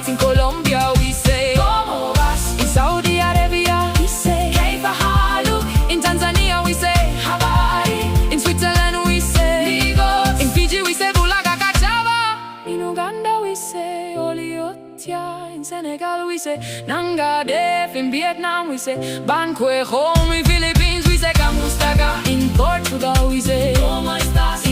In Colombia we say ¿Cómo vas? In Saudi Arabia we say كيف حالك? In Tanzania we say habari. In Switzerland we say Ligos. In Fiji we say bulaga kachava. In Uganda we say oliotia. In Senegal we say nanga def. In Vietnam we say banque home. In Philippines we say kamustaga. In Portugal we say ¿Cómo estás?